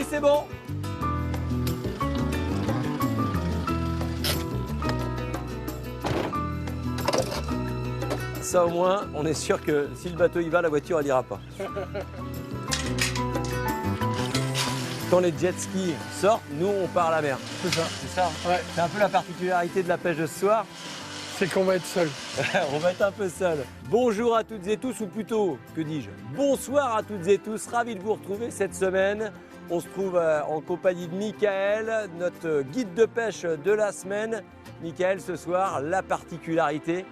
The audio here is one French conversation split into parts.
parti, c'est bon. Ça au moins, on est sûr que si le bateau y va, la voiture elle ira pas. Quand les jet skis sortent, nous on part à la mer. C'est ça. C'est ça. Ouais. C'est un peu la particularité de la pêche de ce soir. C'est qu'on va être seul. On va être un peu seul. Bonjour à toutes et tous, ou plutôt, que dis-je, bonsoir à toutes et tous. Ravi de vous retrouver cette semaine. On se trouve en compagnie de Michael, notre guide de pêche de la semaine. Michael, ce soir, la particularité,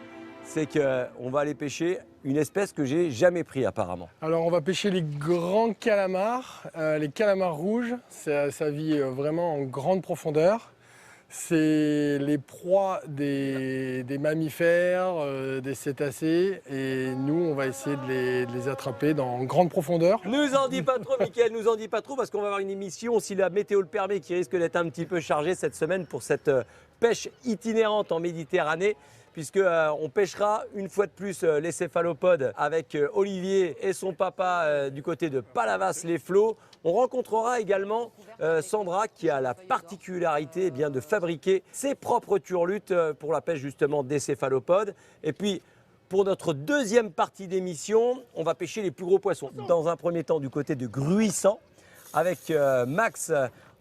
c'est qu'on va aller pêcher une espèce que j'ai jamais pris apparemment. Alors on va pêcher les grands calamars, les calamars rouges. Ça vit vraiment en grande profondeur. C'est les proies des mammifères, des cétacés, et nous on va essayer de les attraper en grande profondeur. Nous en dis pas trop, Michael, nous en dis pas trop, parce qu'on va avoir une émission, si la météo le permet, qui risque d'être un petit peu chargée cette semaine pour cette pêche itinérante en Méditerranée, puisqu'on pêchera une fois de plus les céphalopodes avec Olivier et son papa du côté de Palavas-les-Flots. On rencontrera également Sandra qui a la particularité eh bien, de fabriquer ses propres turlutes pour la pêche justement des céphalopodes. Et puis pour notre deuxième partie d'émission, on va pêcher les plus gros poissons. Dans un premier temps du côté de Gruissant avec Max.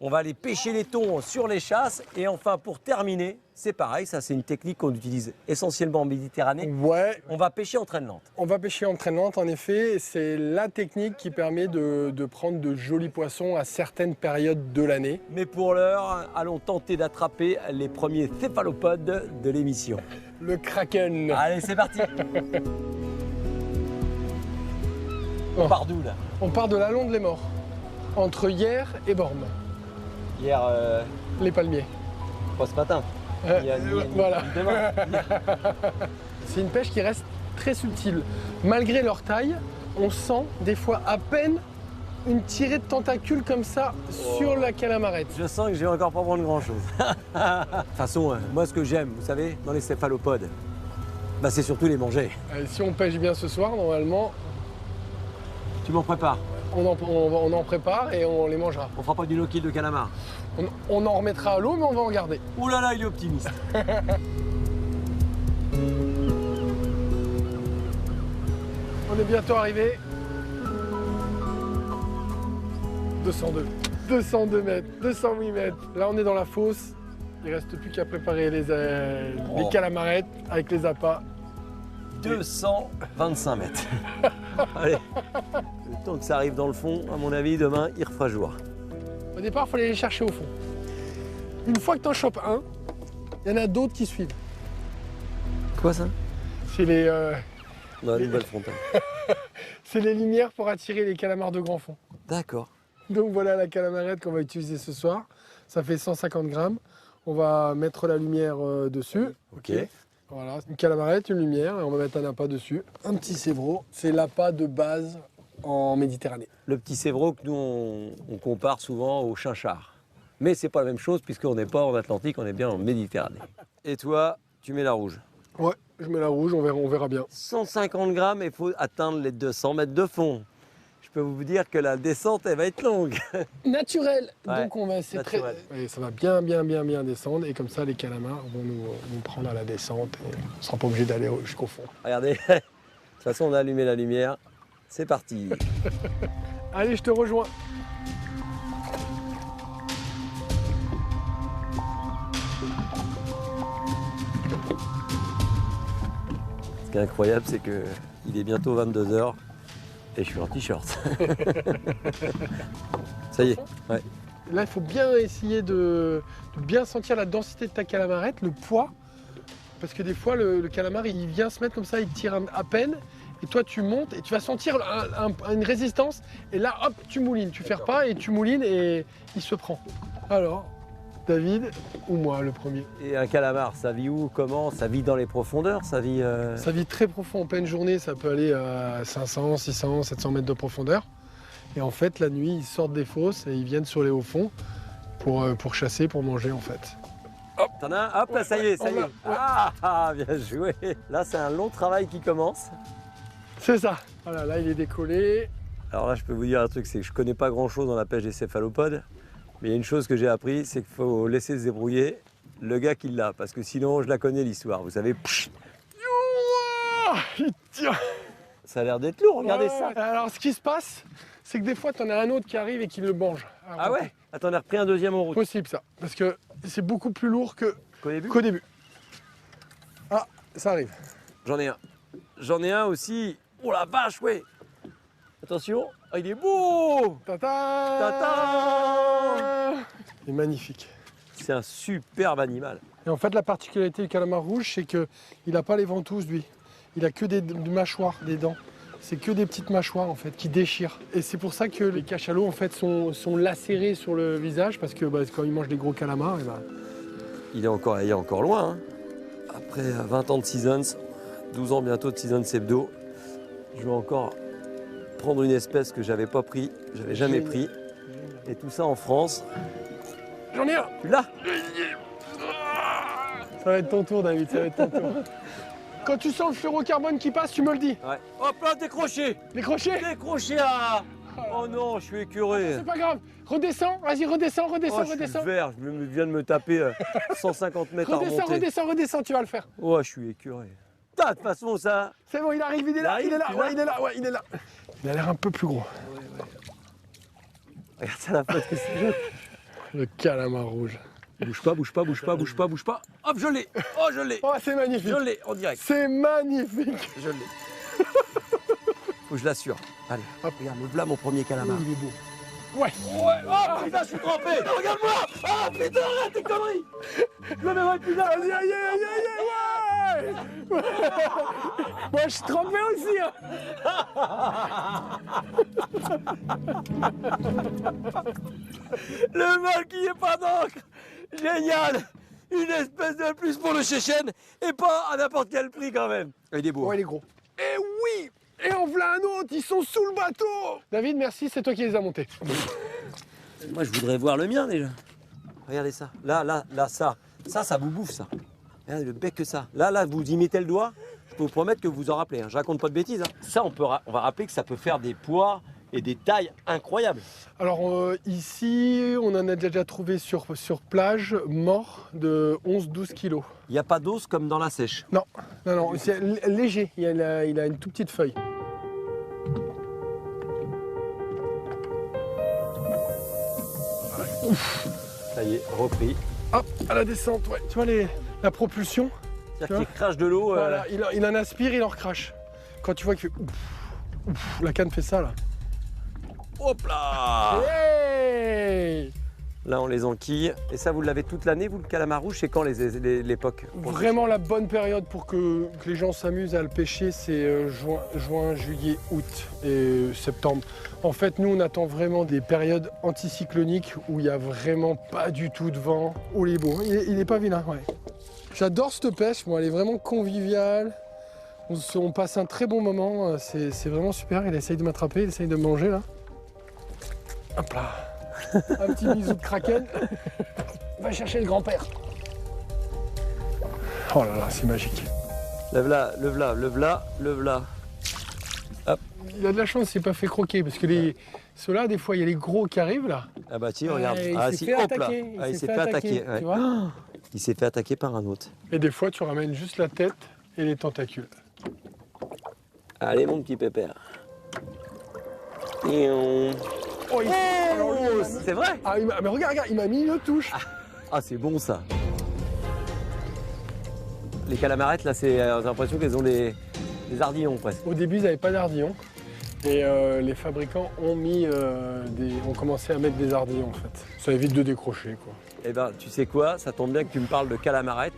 On va aller pêcher les thons sur les chasses. Et enfin, pour terminer, c'est pareil, ça c'est une technique qu'on utilise essentiellement en Méditerranée. Ouais. On va pêcher en traîne lente. On va pêcher en traîne lente, en effet. C'est la technique qui permet de prendre de jolis poissons à certaines périodes de l'année. Mais pour l'heure, allons tenter d'attraper les premiers céphalopodes de l'émission. Le kraken. Allez, c'est parti. On part d'où là? On part de la Londe les Morts, entre Hyères et Bormes. Hier, Les palmiers. pas ce matin. Voilà. Demain. C'est une pêche qui reste très subtile. Malgré leur taille, on sent des fois à peine une tirée de tentacules comme ça sur la calamarette. Je sens que je vais encore pas prendre grand chose. De toute façon, moi ce que j'aime, vous savez, dans les céphalopodes, bah, c'est surtout les manger. Si on pêche bien ce soir, normalement, Tu m'en prépares. on en prépare et on les mangera. On fera pas du no-kill de calamar. On en remettra à l'eau, mais on va en garder. Ouh là là, il est optimiste. On est bientôt arrivé. 202. 202 mètres, 208 mètres. Là, on est dans la fosse. Il reste plus qu'à préparer les calamarettes avec les appâts. 225 mètres. Allez, le temps que ça arrive dans le fond, à mon avis, demain, il refera jour. Au départ, il fallait les chercher au fond. Une fois que tu en chopes un, il y en a d'autres qui suivent. Quoi ça? C'est les, Non, une nouvelle frontale. c'est les lumières pour attirer les calamars de grand fond. D'accord. Donc voilà la calamarette qu'on va utiliser ce soir. Ça fait 150 grammes. On va mettre la lumière dessus. Ok. Voilà, une calamarette, une lumière, et on va mettre un appât dessus. Un petit sévreau, c'est l'appât de base en Méditerranée. Le petit sévreau que nous, on compare souvent au chinchard. Mais c'est pas la même chose puisqu'on n'est pas en Atlantique, on est bien en Méditerranée. Et toi, tu mets la rouge. Ouais, je mets la rouge, on verra bien. 150 grammes, il faut atteindre les 200 mètres de fond. Je peux vous dire que la descente, elle va être longue. Naturel. Ouais, Donc on va essayer naturel. Et ça va bien descendre, et comme ça les calamars vont nous prendre à la descente, et on ne sera pas obligé d'aller jusqu'au fond. Regardez, de toute façon, on a allumé la lumière. C'est parti. Allez, je te rejoins. Ce qui est incroyable, c'est qu'il est bientôt 22 h et je suis en t-shirt. Ça y est, ouais. Là, il faut bien essayer de bien sentir la densité de ta calamarette, le poids. Parce que des fois, le calamar, il vient se mettre comme ça, il tire à peine. Et toi, tu montes et tu vas sentir une résistance. Et là, hop, tu moulines. Tu fais pas et tu moulines et il se prend. Alors, David ou moi, le premier? Et un calamar, ça vit où? Comment? Ça vit dans les profondeurs? Ça vit... Ça vit très profond. En pleine journée, ça peut aller à 500, 600, 700 mètres de profondeur. Et en fait, la nuit, ils sortent des fosses et ils viennent sur les hauts fonds pour chasser, pour manger, en fait. Hop, t'en as un? Hop, là, ça y est, ça y est. Ouais. Ah, bien joué. Là, c'est un long travail qui commence. C'est ça. Voilà, là, il est décollé. Alors là, je peux vous dire un truc, c'est que je connais pas grand-chose dans la pêche des céphalopodes. Mais il y a une chose que j'ai appris, c'est qu'il faut laisser se débrouiller le gars qui l'a. Parce que sinon, je la connais l'histoire. Vous savez, Il tient. ça a l'air d'être lourd, regardez Ouais. ça. Alors, ce qui se passe, c'est que des fois, tu en as un autre qui arrive et qui le mange. Ah ouais? Attends, on a repris un deuxième en route. Possible ça. Parce que c'est beaucoup plus lourd Qu'au début? qu'au début. Ah, ça arrive. J'en ai un. J'en ai un aussi. Oh la vache, ouais. Attention. Ah, il est beau. Tata. Tata. Il est magnifique. C'est un superbe animal. Et en fait, la particularité du calamar rouge, c'est qu'il n'a pas les ventouses, lui. Il a que des mâchoires, des dents. C'est que des petites mâchoires, en fait, qui déchirent. Et c'est pour ça que les cachalots, en fait, sont lacérés sur le visage, parce que quand ils mangent des gros calamars, Il est encore loin. Hein. Après 20 ans de Seasons, 12 ans bientôt de Seasons Hebdo, je vais encore prendre une espèce que j'avais pas pris, j'avais jamais pris. Et tout ça en France. J'en ai un. Tu l'as? Ça va être ton tour, David, ça va être ton tour. Quand tu sens le fluorocarbone qui passe, tu me le dis. Ouais. Hop là, décroché. Décroché. Décroché à... Oh non, je suis écœuré. C'est pas grave. Redescends, vas-y, redescends, Oh, redescends, je suis redescends. vert, je viens de me taper 150 mètres à remonter. Redescends, tu vas le faire. Oh, je suis écœuré. De toute façon, ça... C'est bon, il arrive, il est là, il est là, tu l'as ouais, il est là, ouais, il est là. Il a l'air un peu plus gros. Regarde ça, la flotte que c'est. Le calamar rouge. Bouge pas, bouge pas, bouge pas, bouge pas, bouge pas. Hop, je l'ai. Oh, je l'ai. Oh, c'est magnifique. Je l'ai en direct. C'est magnifique. Je l'ai. Faut que je l'assure. Allez, hop, regarde, me voilà mon premier calamar. Il est beau. Ouais. Ouais, oh putain, je suis trempé. Regarde-moi. Ah putain, arrête tes conneries. Je le verrai plus là. Vas-y, aïe, aïe, aïe, aïe, ouais. Moi, je suis trempé aussi. Hein. Le mal qui est pas d'encre. Génial. Une espèce de plus pour le Chéchène et pas à n'importe quel prix quand même. Il est beau. Ouais, il est gros. Et oui. Et en voilà un autre, ils sont sous le bateau. David, merci, c'est toi qui les as montés. Moi, je voudrais voir le mien déjà. Regardez ça. Là, ça. Ça vous bouffe, ça. Regardez le bec que ça. Là, vous y mettez le doigt. Je peux vous promettre que vous vous en rappelez. Hein. Je raconte pas de bêtises. Hein. Ça, on va rappeler que ça peut faire des poids et des tailles incroyables. Alors ici, on en a déjà trouvé sur plage mort de 11-12 kilos. Il n'y a pas d'os comme dans la sèche. Non, c'est léger, il a une toute petite feuille. Ça y est, repris. Hop, à la descente, ouais. Tu vois la propulsion, C'est-à-dire qu'il crache de l'eau. voilà, il en aspire, il en recrache. Quand tu vois qu'il fait ouf, la canne fait ça là. Hop là. Hey. Là, on les enquille. Et ça, vous l'avez toute l'année, vous, le calamar rouge? C'est quand l'époque? Vraiment la bonne période pour que les gens s'amusent à le pêcher, c'est juin, juillet, août et septembre. En fait, nous, on attend vraiment des périodes anticycloniques où il n'y a vraiment pas du tout de vent. Oh, il est beau, il est pas vilain, ouais. J'adore cette pêche, moi, elle est vraiment conviviale. On passe un très bon moment, c'est vraiment super. Il essaye de m'attraper, il essaye de me manger, là. Hop là. Un petit bisou de kraken. Va chercher le grand-père. Oh là là, c'est magique. Le v'là, le v'là, le v'là, le v'là. Il a de la chance, il s'est pas fait croquer parce que ceux-là, des fois, il y a les gros qui arrivent là. Ah bah tiens, regarde. Il Ah s'est si, fait hop là. attaquer. Ah, il s'est fait attaquer. Ouais. Tu vois. Il s'est fait attaquer par un autre. Et des fois, tu ramènes juste la tête et les tentacules. Allez, mon petit pépère. Oh, alors, lui, il m'a mis- C'est vrai? Ah, mais regarde, il m'a mis une touche. Ah, c'est bon ça. Les calamarettes, là, j'ai l'impression qu'elles ont des ardillons presque. Au début, ils n'avaient pas d'ardillons. Et les fabricants ont commencé à mettre des ardillons en fait. Ça évite de décrocher quoi. Eh ben, tu sais quoi? Ça tombe bien que tu me parles de calamarettes.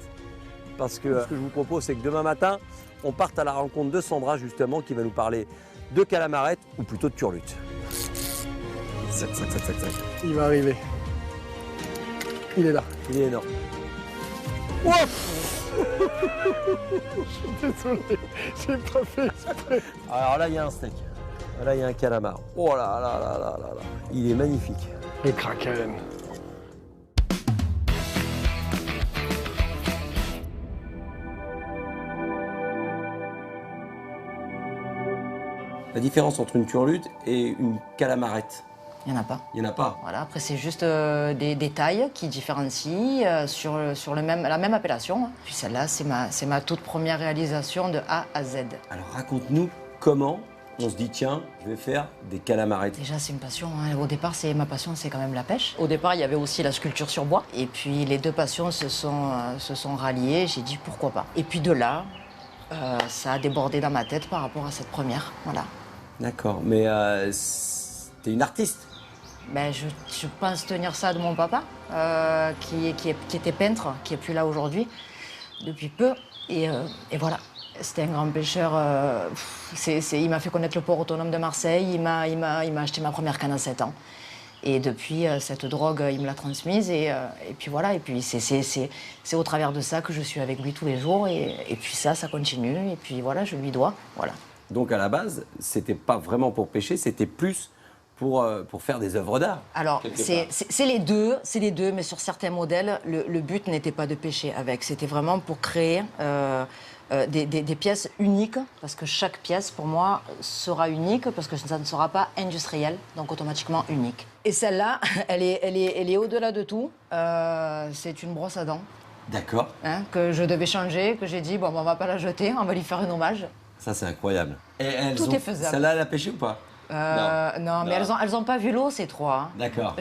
Parce que ce que je vous propose, c'est que demain matin, on parte à la rencontre de Sandra, justement, qui va nous parler de calamarettes, ou plutôt de turlute. Zac, zac, zac, zac, zac. Il va arriver. Il est là. Il est énorme. Désolé, j'ai pas fait exprès. Alors là, il y a un steak. Là, il y a un calamar. Oh là là là là là là. Il est magnifique. Le kraken. La différence entre une turlute et une calamarette, Il n'y en a pas. il n'y en a pas. Voilà, après, c'est juste des détails qui différencient sur la même appellation. Puis celle-là, c'est ma toute première réalisation de A à Z. Alors raconte-nous comment on se dit tiens, je vais faire des calamarettes. Déjà, c'est une passion. Hein. Au départ, ma passion, c'est quand même la pêche. Au départ, il y avait aussi la sculpture sur bois. Et puis, les deux passions se sont ralliées. J'ai dit pourquoi pas. Et puis de là, ça a débordé dans ma tête par rapport à cette première. Voilà. D'accord, mais t'es une artiste. Ben, je pense tenir ça de mon papa, qui était peintre, qui est plus là aujourd'hui, depuis peu. Et voilà. C'était un grand pêcheur. Il m'a fait connaître le port autonome de Marseille. Il m'a acheté ma première canne à 7 ans. Et depuis, cette drogue, il me l'a transmise. Et puis voilà. Et puis c'est au travers de ça que je suis avec lui tous les jours. Et puis ça continue. Et puis voilà, je lui dois. Voilà. Donc à la base, c'était pas vraiment pour pêcher, c'était plus pour faire des œuvres d'art. Alors, c'est les deux, mais sur certains modèles, le but n'était pas de pêcher avec. C'était vraiment pour créer des pièces uniques, parce que chaque pièce, pour moi, sera unique, parce que ça ne sera pas industriel, donc automatiquement unique. Et celle-là, elle est au-delà de tout. C'est une brosse à dents. D'accord. Hein, que je devais changer, que j'ai dit, bon, on va pas la jeter, on va lui faire un hommage. Ça, c'est incroyable. Et Tout est faisable. Celle-là, elle a pêché ou pas? Non, mais elles ont pas vu l'eau, ces trois. Hein. D'accord.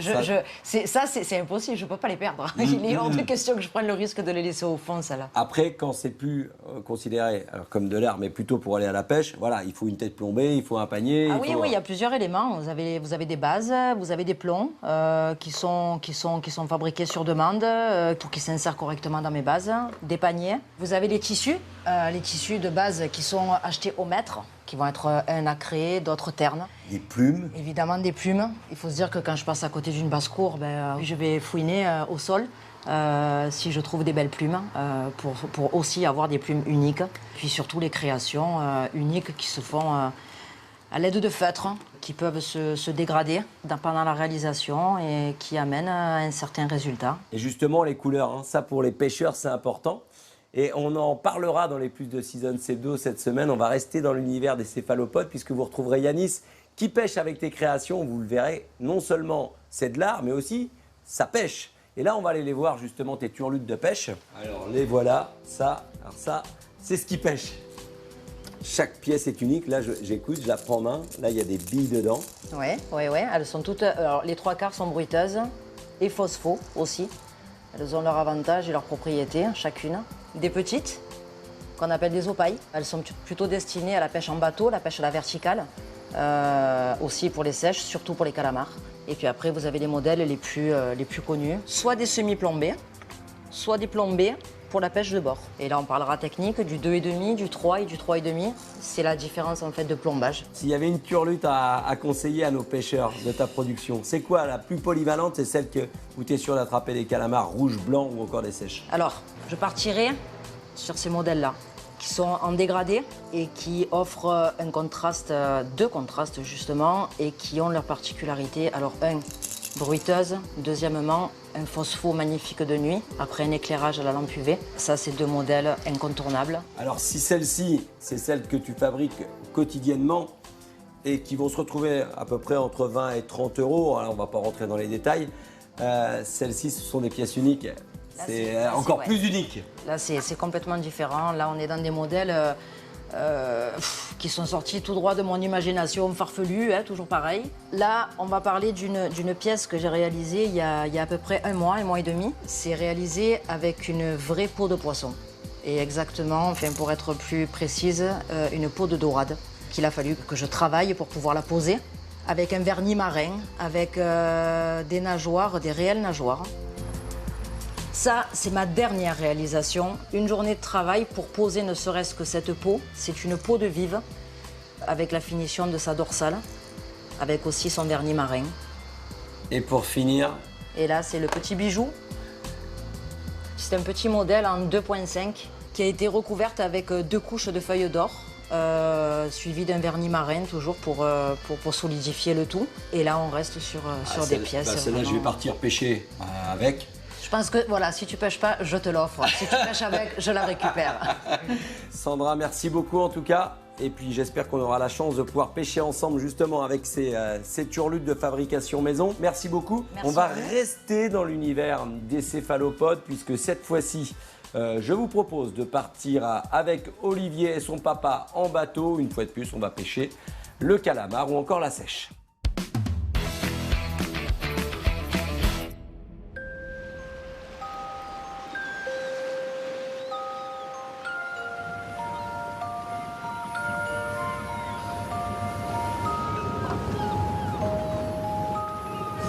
C'est impossible, je peux pas les perdre. Il est hors de question que je prenne le risque de les laisser au fond, ça là. Après, quand c'est plus considéré comme de l'art, mais plutôt pour aller à la pêche, voilà, il faut une tête plombée, il faut un panier. Ah oui, il y a plusieurs éléments. Vous avez des bases, vous avez des plombs qui sont fabriqués sur demande pour qu'ils s'insèrent correctement dans mes bases, des paniers. Vous avez les tissus de base qui sont achetés au mètre, qui vont être un nacré, d'autres ternes. Des plumes. Évidemment des plumes. Il faut se dire que quand je passe à côté d'une basse-cour, je vais fouiner au sol si je trouve des belles plumes, pour aussi avoir des plumes uniques. Puis surtout les créations uniques qui se font à l'aide de feutres, qui peuvent se dégrader pendant la réalisation et qui amènent à un certain résultat. Et justement, les couleurs, hein, ça pour les pêcheurs, c'est important. Et on en parlera dans les Plus de Season C2 cette semaine. On va rester dans l'univers des céphalopodes puisque vous retrouverez Yanis qui pêche avec tes créations. Vous le verrez, non seulement c'est de l'art, mais aussi ça pêche. Et là, on va aller les voir justement tes turlutes de pêche. Alors les voilà, ça, c'est ce qui pêche. Chaque pièce est unique. Là, j'écoute, je la prends en main. Là, il y a des billes dedans. Oui. Elles sont toutes. Alors, les trois quarts sont bruiteuses et phospho aussi. Elles ont leur avantage et leurs propriétés, chacune. Des petites, qu'on appelle des opailles. Elles sont plutôt destinées à la pêche en bateau, la pêche à la verticale, aussi pour les sèches, surtout pour les calamars. Et puis après, vous avez les modèles les plus connus, soit des semi-plombés, soit des plombés pour la pêche de bord. Et là, on parlera technique du 2,5, du 3 et du 3,5. C'est la différence en fait de plombage. S'il y avait une turlute à conseiller à nos pêcheurs de ta production, c'est quoi la plus polyvalente? C'est celle où tu es sûr d'attraper des calamars rouges, blancs ou encore des sèches? Alors, je partirai sur ces modèles-là, qui sont en dégradé et qui offrent un contraste, deux contrastes justement, et qui ont leur particularité. Alors, bruiteuse, deuxièmement, un phospho magnifique de nuit, après un éclairage à la lampe UV. Ça, c'est deux modèles incontournables. Alors, si celle-ci, c'est celle que tu fabriques quotidiennement et qui vont se retrouver à peu près entre 20 et 30 euros, alors on ne va pas rentrer dans les détails, celles-ci, ce sont des pièces uniques. C'est encore plus unique. Là, c'est complètement différent. Là, on est dans des modèles qui sont sortis tout droit de mon imagination farfelue, hein, toujours pareil. Là, on va parler d'une pièce que j'ai réalisée il y a à peu près un mois et demi. C'est réalisé avec une vraie peau de poisson. Et exactement, enfin, pour être plus précise, une peau de dorade qu'il a fallu que je travaille pour pouvoir la poser, avec un vernis marin, avec des nageoires, des réelles nageoires. Ça, c'est ma dernière réalisation. Une journée de travail pour poser ne serait-ce que cette peau. C'est une peau de vive, avec la finition de sa dorsale, avec aussi son vernis marin. Et pour finir? Et là, c'est le petit bijou. C'est un petit modèle en 2,5 qui a été recouverte avec 2 couches de feuilles d'or, suivi d'un vernis marin, toujours pour solidifier le tout. Et là, on reste sur des pièces. Celle-là, vraiment... je vais partir pêcher avec. Je pense que, voilà, si tu pêches pas, je te l'offre. Si tu pêches avec, je la récupère. Sandra, merci beaucoup en tout cas. Et puis j'espère qu'on aura la chance de pouvoir pêcher ensemble justement avec ces turlutes de fabrication maison. Merci beaucoup. Merci On va à vous. rester dans l'univers des céphalopodes puisque cette fois-ci, je vous propose de partir avec Olivier et son papa en bateau. Une fois de plus, on va pêcher le calamar ou encore la sèche.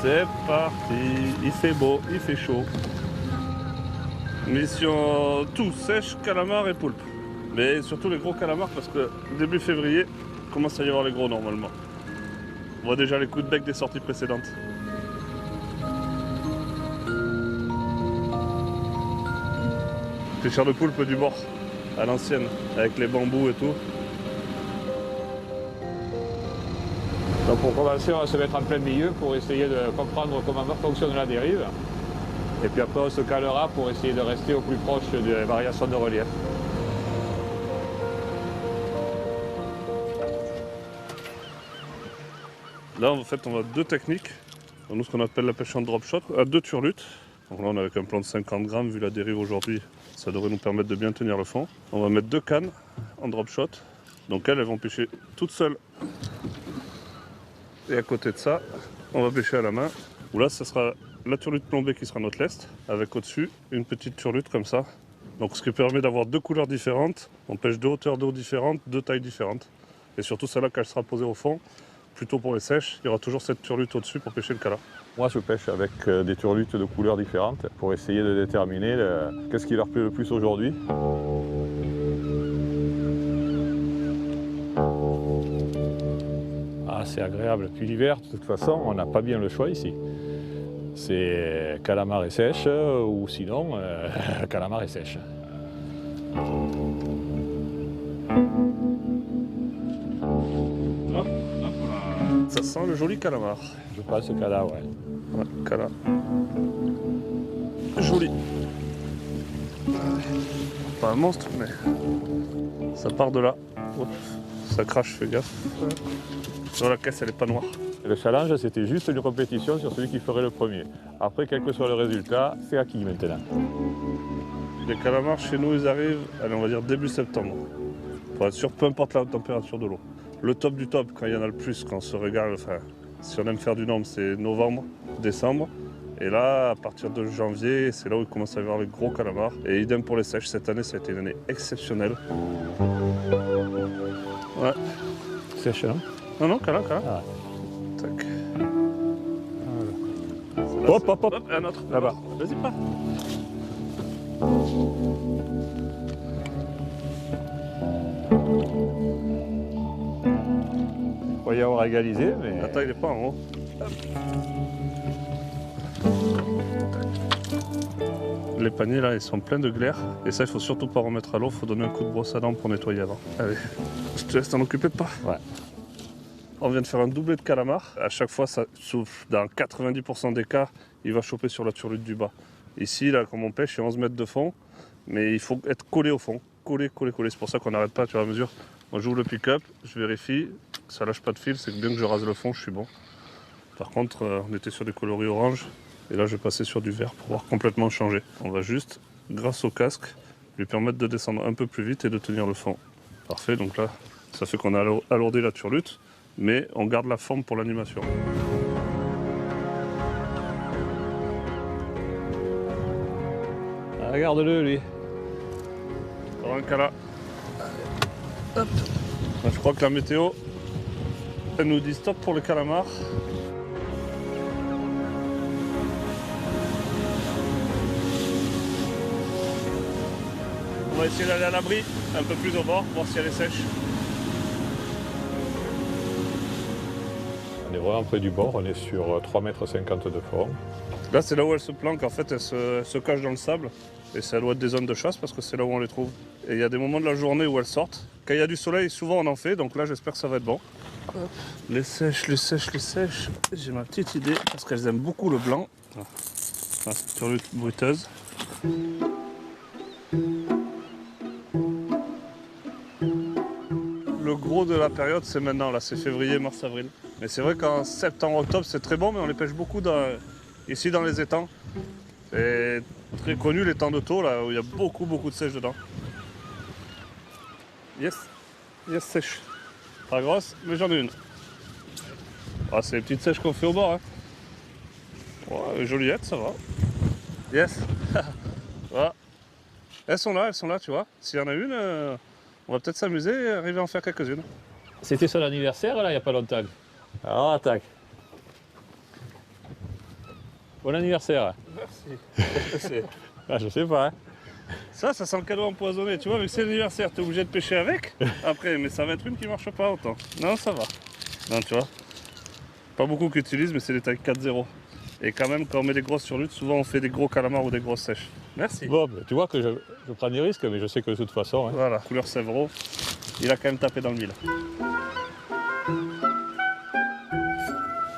C'est parti, il fait beau, il fait chaud. Mission tout, sèche, calamar et poulpe. Mais surtout les gros calamars parce que début février, commence à y avoir les gros normalement. On voit déjà les coups de bec des sorties précédentes. Pêcheur de poulpe du bord, à l'ancienne, avec les bambous et tout. Donc pour commencer, on va se mettre en plein milieu pour essayer de comprendre comment fonctionne la dérive. Et puis après, on se calera pour essayer de rester au plus proche des variations de relief. Là, en fait, on a deux techniques. Nous, ce qu'on appelle la pêche en drop shot, à 2 turlutes. Donc là, on est avec un plan de 50 grammes, vu la dérive aujourd'hui, ça devrait nous permettre de bien tenir le fond. On va mettre 2 cannes en drop shot. Donc elles vont pêcher toutes seules. Et à côté de ça, on va pêcher à la main. Où là, ce sera la turlute plombée qui sera notre lest, avec au-dessus une petite turlute comme ça. Donc ce qui permet d'avoir 2 couleurs différentes. On pêche 2 hauteurs d'eau différentes, 2 tailles différentes. Et surtout celle-là, quand elle sera posée au fond, plutôt pour les sèches, il y aura toujours cette turlute au-dessus pour pêcher le cala. Moi, je pêche avec des turlutes de couleurs différentes pour essayer de déterminer qu'est-ce qui leur plaît le plus aujourd'hui. Ah, c'est agréable. Puis l'hiver, de toute façon, on n'a pas bien le choix ici. C'est calamar et sèche ou sinon calamar et sèche. Ça sent le joli calamar. Je pense que là, ouais. Ouais, cala. Joli. Pas un monstre, mais ça part de là. Oups, ça crache, fais gaffe. Dans la caisse, elle est pas noire. Le challenge, c'était juste une compétition sur celui qui ferait le premier. Après, quel que soit le résultat, c'est acquis maintenant. Les calamars, chez nous, ils arrivent, allez, on va dire début septembre. Pour être sûr, peu importe la température de l'eau. Le top du top, quand il y en a le plus, quand on se régale, enfin, si on aime faire du nombre, c'est novembre, décembre. Et là, à partir de janvier, c'est là où il commence à y avoir les gros calamars. Et idem pour les sèches. Cette année, ça a été une année exceptionnelle. Ouais. Sèche, non? Non, non, cala. Ah. Tac. Voilà. Hop, hop, hop. Hop, un autre. Là-bas. Vas-y, pas. Il faut y avoir égalisé, mais... Attends, il est pas en haut. Les paniers là, ils sont pleins de glaire. Et ça, il faut surtout pas remettre à l'eau. Il faut donner un coup de brosse à dents pour nettoyer avant. Allez, je te laisse t'en occuper de pas. Ouais. On vient de faire un doublé de calamar. À chaque fois, ça souffle. Dans 90% des cas, il va choper sur la turlute du bas. Ici, là, comme on pêche, il y a 11 mètres de fond. Mais il faut être collé au fond. Collé. C'est pour ça qu'on n'arrête pas, tu vois, à mesure. Moi, j'ouvre le pick-up, je vérifie. Ça lâche pas de fil, c'est bien que je rase le fond, je suis bon. Par contre, on était sur des coloris orange. Et là, je vais passer sur du vert pour pouvoir complètement changer. On va juste, grâce au casque, lui permettre de descendre un peu plus vite et de tenir le fond. Parfait, donc là, ça fait qu'on a alourdi la turlute, mais on garde la forme pour l'animation. Ah, regarde-le, lui. Encore un cala. Hop. Là, je crois que la météo, elle nous dit stop pour le calamar. On va essayer d'aller à l'abri, un peu plus au bord, voir si elle est sèche. On est vraiment près du bord, on est sur 3,50 m de fond. Là, c'est là où elle se planque, en fait, elle se cache dans le sable. Et ça doit être des zones de chasse parce que c'est là où on les trouve. Et il y a des moments de la journée où elles sortent. Quand il y a du soleil, souvent on en fait, donc là j'espère que ça va être bon. Les sèches. J'ai ma petite idée parce qu'elles aiment beaucoup le blanc. Ah, c'est turlute bruteuse. Le le gros de la période, c'est maintenant, là, c'est février, mars, avril. Mais c'est vrai qu'en septembre, octobre, c'est très bon, mais on les pêche beaucoup ici dans les étangs. C'est très connu, les temps de taux, là, où il y a beaucoup de sèche dedans. Yes, sèche. Pas grosse, mais j'en ai une. Ah, c'est les petites sèches qu'on fait au bord. Hein. Ouais, joliette, ça va. Yes. Voilà. Elles sont là, tu vois. S'il y en a une, on va peut-être s'amuser et arriver à en faire quelques-unes. C'était son anniversaire, là, il n'y a pas longtemps. Alors, attaque. Bon anniversaire. Merci. Ah, je sais pas. Hein. Ça sent le cadeau empoisonné. Tu vois, vu que c'est l'anniversaire, t'es obligé de pêcher avec. Après, mais ça va être une qui marche pas autant. Non, ça va. Non, tu vois. Pas beaucoup qui utilisent, mais c'est des tailles 4-0. Et quand même, quand on met des grosses sur lutte, souvent on fait des gros calamars ou des grosses sèches. Merci. Bon, ben, tu vois que je prends des risques, mais je sais que de toute façon. Hein. Voilà, couleur Sèvres. Il a quand même tapé dans le mille.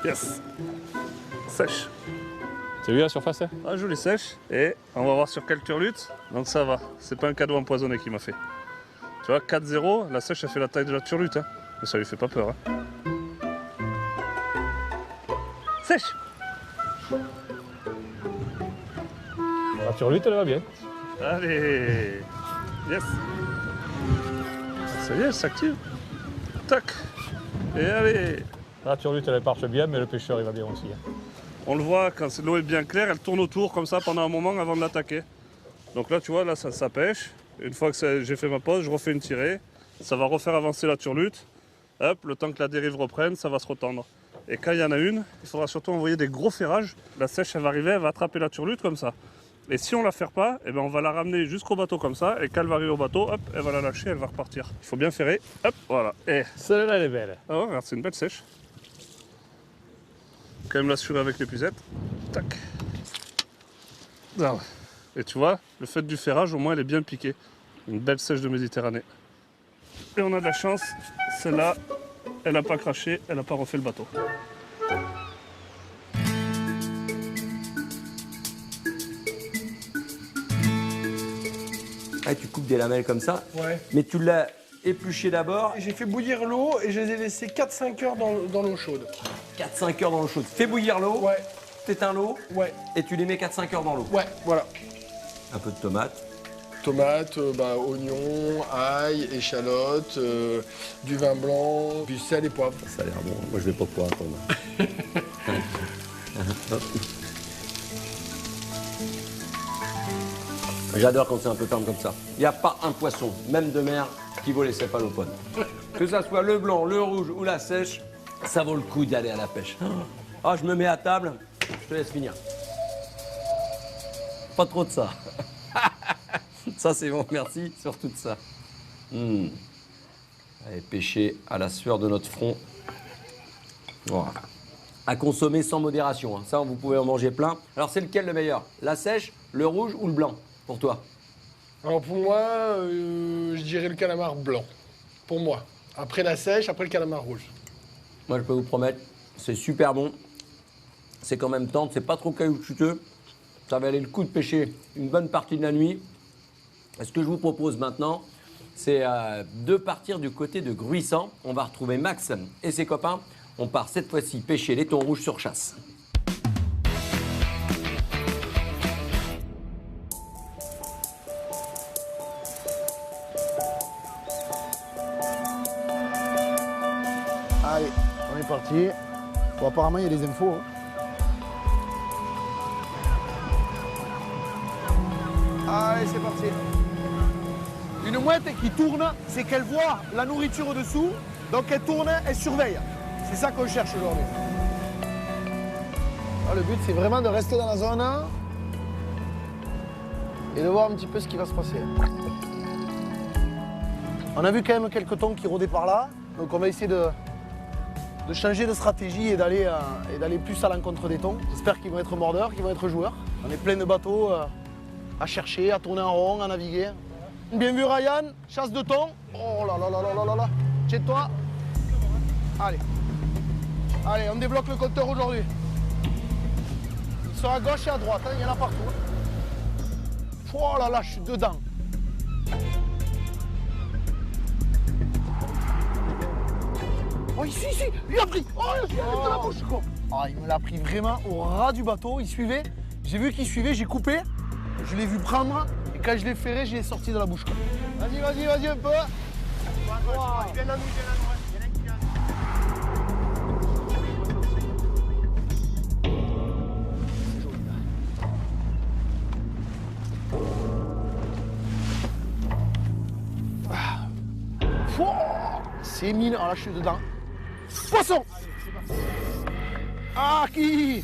Yes. Sèche. C'est vu la surface hein? Ah, jolie sèche. Et on va voir sur quelle turlute. Donc ça va. C'est pas un cadeau empoisonné qu'il m'a fait. Tu vois, 4-0, la sèche, elle fait la taille de la turlute. Hein. Mais ça lui fait pas peur. Hein. Sèche. La turlute, elle va bien. Allez. Yes. Ça y est, elle s'active. Tac. Et allez. La turlute, elle marche bien, mais le pêcheur, il va bien aussi. Hein. On le voit quand l'eau est bien claire, elle tourne autour comme ça pendant un moment avant de l'attaquer. Donc là, tu vois, là, ça pêche. Une fois que j'ai fait ma pause, je refais une tirée. Ça va refaire avancer la turlute. Hop, le temps que la dérive reprenne, ça va se retendre. Et quand il y en a une, il faudra surtout envoyer des gros ferrages. La sèche, elle va arriver, elle va attraper la turlute comme ça. Et si on la ferre pas, eh ben on va la ramener jusqu'au bateau comme ça. Et quand elle va arriver au bateau, hop, elle va la lâcher, elle va repartir. Il faut bien ferrer. Hop, voilà. Et Celle-là, elle est belle. ah ouais, regarde, c'est une belle sèche. Quand même l'assurer avec l'épuisette. Tac. Ah ouais. Et tu vois, le fait du ferrage, au moins, elle est bien piquée. Une belle sèche de Méditerranée. Et on a de la chance, celle-là, elle n'a pas craché, elle n'a pas refait le bateau. Ah, tu coupes des lamelles comme ça. Ouais. Mais tu l'as épluché d'abord. J'ai fait bouillir l'eau et je les ai laissés 4-5 heures dans l'eau chaude. 4-5 heures dans l'eau chaude. Fais bouillir l'eau. Ouais, T'éteins l'eau. ouais, Et tu les mets 4-5 heures dans l'eau. ouais, voilà. Un peu de tomate. Tomates, oignons, ail, échalotes, du vin blanc, du sel et poivre. Ça a l'air bon. Moi, je vais pas pouvoir attendre. J'adore quand c'est un peu ferme comme ça. Il n'y a pas un poisson, même de mer, qui vaut les céphalopodes. Que ça soit le blanc, le rouge ou la sèche, ça vaut le coup d'y aller à la pêche. Ah, je me mets à table, je te laisse finir. Pas trop de ça. Ça, c'est bon, merci, surtout de ça. Allez, pêcher à la sueur de notre front. Voilà. À consommer sans modération. Hein. Ça, vous pouvez en manger plein. Alors, c'est lequel le meilleur? La sèche, le rouge ou le blanc, pour toi? Alors pour moi, je dirais le calamar blanc. Pour moi. Après la sèche, après le calamar rouge. Moi, je peux vous promettre, c'est super bon. C'est quand même tendre, c'est pas trop caoutchouteux. Ça va aller le coup de pêcher une bonne partie de la nuit. Et ce que je vous propose maintenant, c'est de partir du côté de Gruissant. On va retrouver Max et ses copains. On part cette fois-ci pêcher les thons rouges sur chasse. Allez, on est parti. Bon, apparemment, il y a des infos. Hein. Allez, c'est parti. Une mouette qui tourne, c'est qu'elle voit la nourriture dessous, donc elle tourne, elle surveille. C'est ça qu'on cherche aujourd'hui. Le but, c'est vraiment de rester dans la zone et de voir un petit peu ce qui va se passer. On a vu quand même quelques thons qui rôdaient par là, donc on va essayer de changer de stratégie et d'aller plus à l'encontre des thons. J'espère qu'ils vont être mordeurs, qu'ils vont être joueurs. On est plein de bateaux à chercher, à tourner en rond, à naviguer. Bien vu Ryan, chasse de thon. Oh là là là là là là là. Chez toi. Allez. Allez, on débloque le compteur aujourd'hui. Ils sont à gauche et à droite, hein, il y en a partout. Oh là là, je suis dedans. Oh, ici, il a pris. Oh, il a de la bouche, quoi. Ah, il me l'a pris vraiment au ras du bateau. Il suivait. J'ai vu qu'il suivait, j'ai coupé. Je l'ai vu prendre. Et quand je l'ai ferré, je l'ai sorti de la bouche, quoi. Vas-y un peu. Wow. Il vient à nous, C'est mine, ah là je suis dedans. Poisson. Ah qui.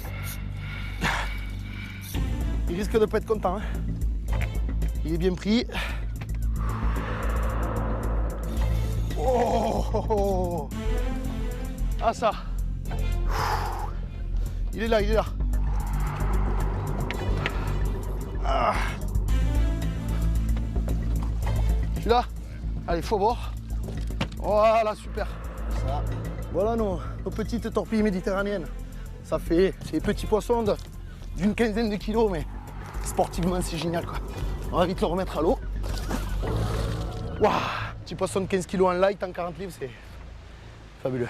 Il risque de pas être content. Hein. Il est bien pris. Oh. Ah ça. Il est là. Ah. Tu l'as? Allez, faut voir. Voilà, super. Ça. Voilà nos petites torpilles méditerranéennes. Ça fait ces petits poissons d'une quinzaine de kilos, mais sportivement c'est génial quoi. On va vite le remettre à l'eau. Waouh, petit poisson de 15 kilos en light en 40 livres, c'est fabuleux.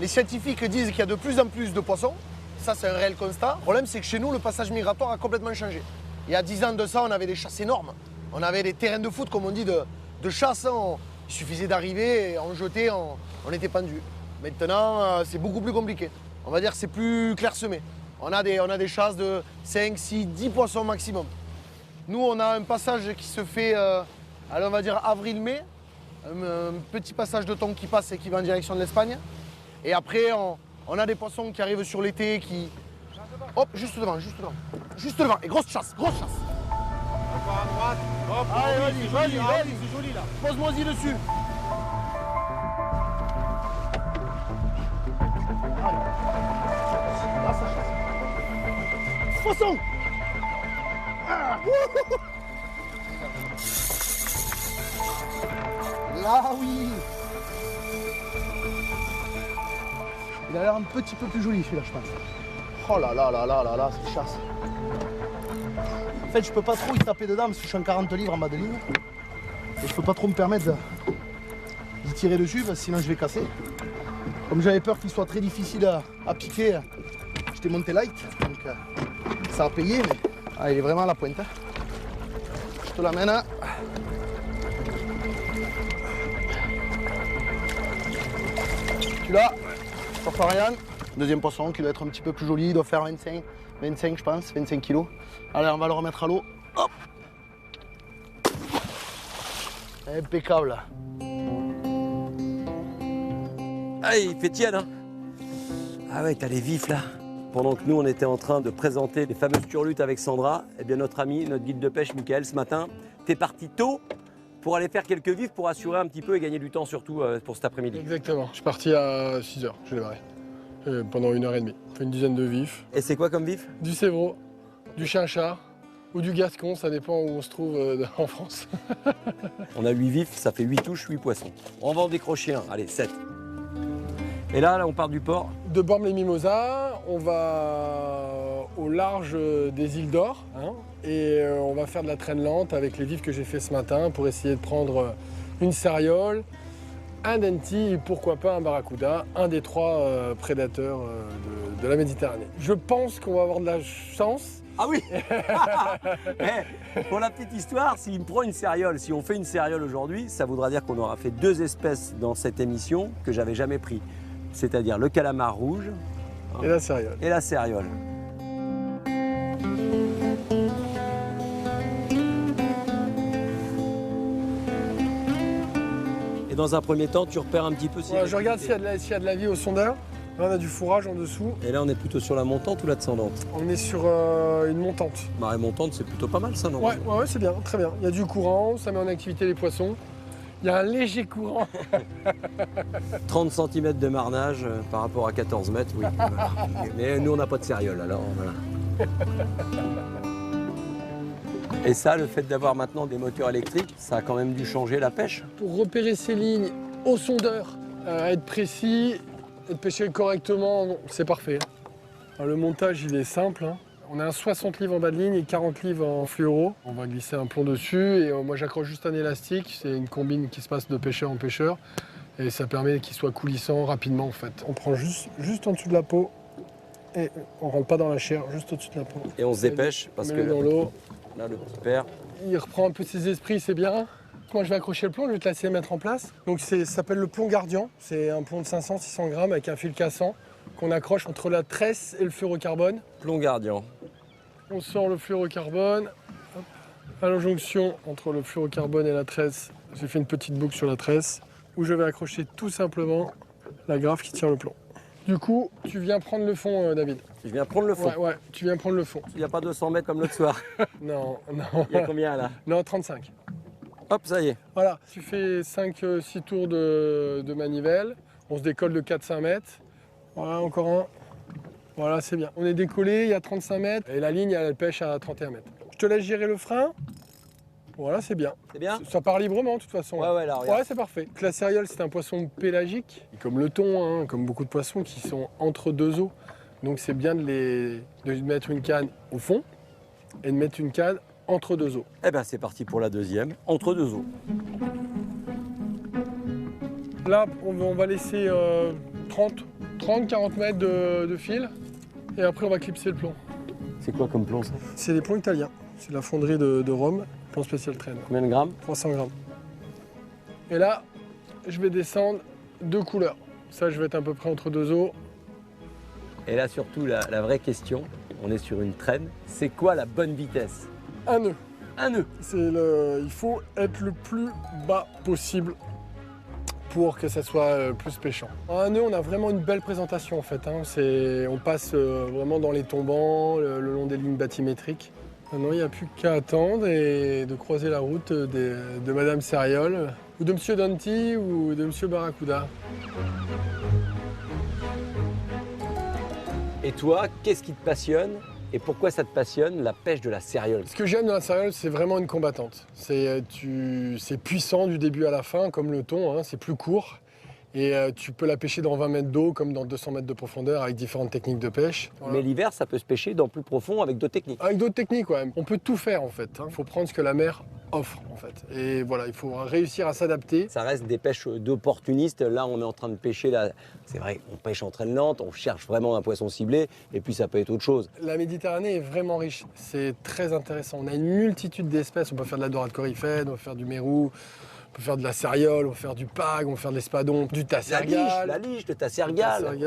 Les scientifiques disent qu'il y a de plus en plus de poissons. Ça c'est un réel constat. Le problème c'est que chez nous le passage migratoire a complètement changé. Il y a 10 ans de ça, on avait des chasses énormes. On avait des terrains de foot, comme on dit, de chasse. Il suffisait d'arriver, on jetait, on était pendu. Maintenant, c'est beaucoup plus compliqué. On va dire que c'est plus clairsemé. On a des chasses de 5, 6, 10 poissons maximum. Nous, on a un passage qui se fait, allez, on va dire avril-mai. Un petit passage de thon qui passe et qui va en direction de l'Espagne. Et après, on a des poissons qui arrivent sur l'été, qui... Hop, juste devant. Et grosse chasse. Encore à droite. Hop, Allez, vas-y. c'est joli là. Pose-moi-y dessus. Allez. Là, ça chasse. Poisson. Ah. Là, oui. Il a l'air un petit peu plus joli celui-là, je pense. Oh là là, c'est chasse. En fait, je peux pas trop y taper dedans parce que je suis en 40 livres en bas de ligne. Et je peux pas trop me permettre d'y tirer dessus parce que sinon je vais casser. Comme j'avais peur qu'il soit très difficile à piquer, je t'ai monté light. Donc ça a payé, mais il est vraiment à la pointe. Je te l'amène. Tu l'as, Papa Ryan. Deuxième poisson qui doit être un petit peu plus joli, il doit faire 25 je pense, 25 kilos. Allez, on va le remettre à l'eau. Hop. Impeccable. Ah, il fait tiède, hein. Ah ouais, t'as les vifs là. Pendant que nous, on était en train de présenter les fameuses turlutes avec Sandra, eh bien notre ami, notre guide de pêche, Mickaël, ce matin, t'es parti tôt pour aller faire quelques vifs pour assurer un petit peu et gagner du temps surtout pour cet après-midi. Exactement. Je suis parti à 6h, je démarré. Pendant 1h30. Fait une dizaine de vifs. Et c'est quoi comme vif? Du sévreau, du chinchard ou du gascon, ça dépend où on se trouve en France. On a 8 vifs, ça fait 8 touches, 8 poissons. On va en décrocher un, allez, 7. Et là, on part du port. De Bormes-les-Mimosas, on va au large des îles d'Or. Hein, et on va faire de la traîne lente avec les vifs que j'ai fait ce matin pour essayer de prendre une sariole, un denti et pourquoi pas un barracuda, un des 3 prédateurs de la Méditerranée. Je pense qu'on va avoir de la chance. Ah oui. Pour la petite histoire, s'il me prend une céréole, si on fait une céréole aujourd'hui, ça voudra dire qu'on aura fait 2 espèces dans cette émission que j'avais jamais pris. C'est-à-dire le calamar rouge Et la céréole. Et la céréole. Et dans un premier temps, tu repères un petit peu si... Ouais, je regarde s'il y a de la vie au sondeur. Là, on a du fourrage en dessous. Et là, on est plutôt sur la montante ou la descendante? On est sur une montante. Marée montante, c'est plutôt pas mal ça, non? Ouais, c'est bien, très bien. Il y a du courant, ça met en activité les poissons. Il y a un léger courant. 30 cm de marnage par rapport à 14 mètres, oui. Voilà. Mais nous, on n'a pas de céréole, alors voilà. Et ça, le fait d'avoir maintenant des moteurs électriques, ça a quand même dû changer la pêche. Pour repérer ces lignes au sondeur, être précis, et de pêcher correctement, c'est parfait. Alors, le montage, il est simple. Hein. On a un 60 livres en bas de ligne et 40 livres en fluoro. On va glisser un plomb dessus et moi j'accroche juste un élastique. C'est une combine qui se passe de pêcheur en pêcheur. Et ça permet qu'il soit coulissant rapidement en fait. On prend juste en dessous de la peau et on rentre pas dans la chair, juste au-dessus de la peau. Et on se dépêche parce que Mets-le dans l'eau. là, le petit père. Il reprend un peu ses esprits, c'est bien. Moi je vais accrocher le plomb, je vais te laisser le mettre en place. Donc ça s'appelle le plomb gardien. C'est un plomb de 500-600 grammes avec un fil cassant qu'on accroche entre la tresse et le fluorocarbone. Plomb gardien. On sort le fluorocarbone. Hop. À la jonction entre le fluorocarbone et la tresse, j'ai fait une petite boucle sur la tresse où je vais accrocher tout simplement la graffe qui tient le plomb. Du coup, tu viens prendre le fond, David. Je viens prendre le fond. Ouais, tu viens prendre le fond. Il n'y a pas 200 mètres comme l'autre soir. Non. Il y a combien là? Non, 35. Hop, ça y est. Voilà, tu fais 5-6 tours de manivelle. On se décolle de 4-5 mètres. Voilà, encore un. Voilà, c'est bien. On est décollé, il y a 35 mètres. Et la ligne, elle pêche à 31 mètres. Je te laisse gérer le frein. Voilà, c'est bien. C'est bien? Ça part librement, de toute façon. Ouais, là, regarde. Ouais, c'est parfait. La céréole, c'est un poisson pélagique, comme le thon, hein, comme beaucoup de poissons qui sont entre deux eaux. Donc c'est bien de mettre une canne au fond et de mettre une canne entre deux eaux. Eh ben, c'est parti pour la deuxième, entre deux eaux. Là, on va laisser 30-40 mètres de fil et après on va clipser le plomb. C'est quoi comme plomb ça? C'est des plombs italiens. C'est la fonderie de Rome, plomb spécial traîne. Combien de grammes? 300 grammes. Et là, je vais descendre 2 couleurs. Ça, je vais être à peu près entre deux eaux. Et là, surtout, la vraie question, on est sur une traîne. C'est quoi la bonne vitesse? Un nœud. Un nœud. Il faut être le plus bas possible pour que ça soit plus pêchant. En un nœud, on a vraiment une belle présentation en fait. Hein. On passe vraiment dans les tombants, le long des lignes bathymétriques. Maintenant, il n'y a plus qu'à attendre et de croiser la route de Madame Céréole, ou de Monsieur Danti, ou de Monsieur Barracuda. Et toi, qu'est-ce qui te passionne? Et pourquoi ça te passionne, la pêche de la céréole? Ce que j'aime dans la céréole, c'est vraiment une combattante. C'est puissant du début à la fin, comme le thon, hein, c'est plus court. Et tu peux la pêcher dans 20 mètres d'eau, comme dans 200 mètres de profondeur, avec différentes techniques de pêche. Voilà. Mais l'hiver, ça peut se pêcher dans plus profond avec d'autres techniques. Avec d'autres techniques, ouais. On peut tout faire, en fait. Il faut prendre ce que la mer offre, en fait. Et voilà, il faut réussir à s'adapter. Ça reste des pêches d'opportunistes. Là, on est en train de pêcher. C'est vrai, on pêche en traîne lente, on cherche vraiment un poisson ciblé. Et puis, ça peut être autre chose. La Méditerranée est vraiment riche. C'est très intéressant. On a une multitude d'espèces. On peut faire de la dorade coryphène, on peut faire du mérou, on peut faire de la céréole, on peut faire du pag, on peut faire de l'espadon, du tassergal. La lige, le tassergal.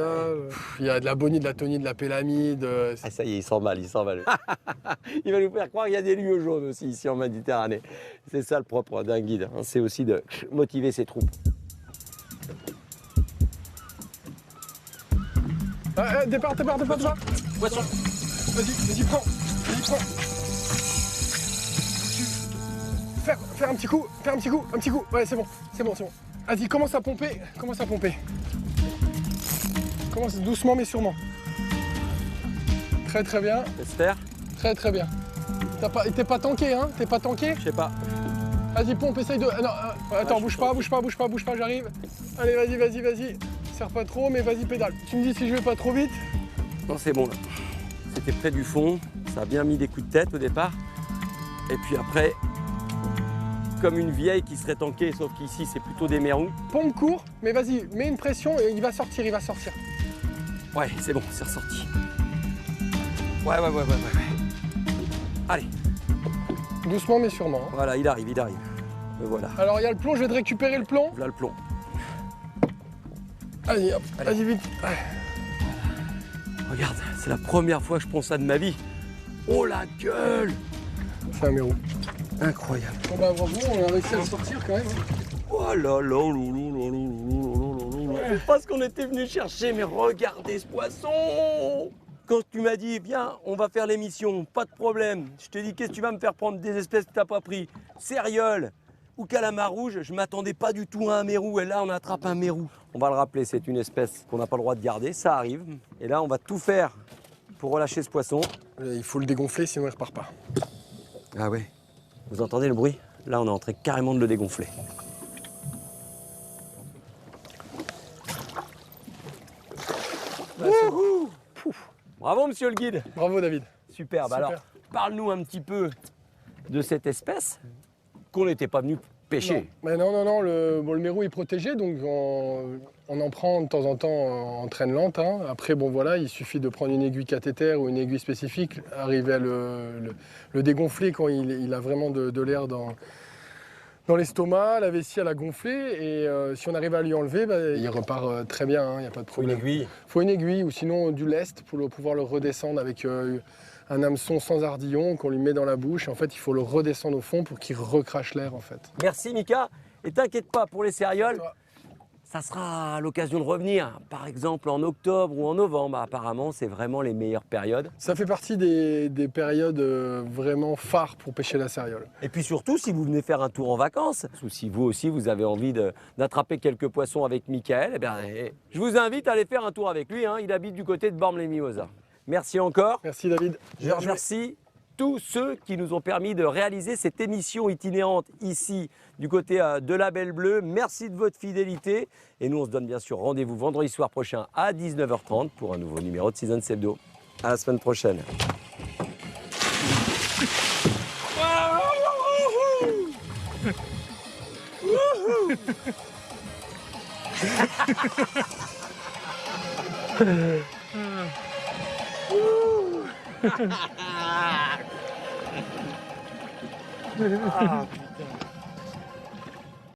Il y a de la bonite, de la tonite, de la pélamide. Ah, ça y est, il s'emballe. Il va nous faire croire qu'il y a des lieux jaunes aussi ici en Méditerranée. C'est ça le propre d'un guide, hein. C'est aussi de motiver ses troupes. Départ. Poisson. Vas-y, prends. Faire un petit coup. Ouais, c'est bon. Vas-y, commence à pomper. Commence doucement mais sûrement. Très bien. J'espère. Très bien. T'es pas tanké, hein? Je sais pas. Vas-y, pompe, essaye de... Non, attends, bouge pas, j'arrive. Allez, vas-y. Serre pas trop, mais vas-y, pédale. Tu me dis si je vais pas trop vite. Non, c'est bon là. C'était près du fond. Ça a bien mis des coups de tête au départ. Et puis après, comme une vieille qui serait tankée, sauf qu'ici, c'est plutôt des mérous. Pompe court, mais vas-y, mets une pression et il va sortir. Ouais, c'est bon, c'est ressorti. Ouais. Allez, Doucement, mais sûrement. Hein. voilà, il arrive. Me voilà. Alors, il y a le plomb, je vais te récupérer le plomb. Voilà le plomb. Allez, hop, vas-y, vite. Ouais. Regarde, c'est la première fois que je prends ça de ma vie. Oh la gueule! C'est un mérou. Incroyable. Bon bah bravo, on a réussi à le sortir quand même. Oh là là, c'est pas ce qu'on était venu chercher, mais regardez ce poisson! Quand tu m'as dit, viens, on va faire l'émission, pas de problème. Je te dis, qu'est-ce que tu vas me faire prendre des espèces que t'as pas pris? Céréole ou calamar rouge, je m'attendais pas du tout à un mérou. Et là, on attrape un mérou. On va le rappeler, c'est une espèce qu'on n'a pas le droit de garder, ça arrive. Et là, on va tout faire pour relâcher ce poisson. Il faut le dégonfler, sinon il repart pas. Ah ouais. Vous entendez le bruit? Là, on est en train carrément de le dégonfler. Wouhou! Bravo, monsieur le guide. Bravo, David. Superbe. Alors, parle-nous un petit peu de cette espèce qu'on n'était pas venu pêcher. Non, mais non, le mérou est protégé, donc on en prend de temps en temps en traîne lente. Hein. Après, bon voilà, il suffit de prendre une aiguille cathéter ou une aiguille spécifique, arriver à le dégonfler quand il a vraiment de l'air dans l'estomac, la vessie elle a gonflé, et si on arrive à lui enlever, il repart très bien, il n'y a pas de Faut une problème. aiguille. Faut une aiguille ou sinon du lest pour pouvoir le redescendre avec un hameçon sans ardillon qu'on lui met dans la bouche. En fait, il faut le redescendre au fond pour qu'il recrache l'air en fait. Merci Mika. Et t'inquiète pas pour les céréales, ça sera l'occasion de revenir. Par exemple en octobre ou en novembre. Apparemment, c'est vraiment les meilleures périodes. Ça fait partie des périodes vraiment phares pour pêcher la céréole. Et puis surtout, si vous venez faire un tour en vacances, ou si vous aussi vous avez envie d'attraper quelques poissons avec Michael, eh bien, je vous invite à aller faire un tour avec lui. Hein. Il habite du côté de Bormes-les-Mimosas. Merci encore. Merci David. Je remercie tous ceux qui nous ont permis de réaliser cette émission itinérante ici du côté de la Belle Bleue. Merci de votre fidélité. Et nous, on se donne bien sûr rendez-vous vendredi soir prochain à 19h30 pour un nouveau numéro de Season Sebdo. À la semaine prochaine. Ah.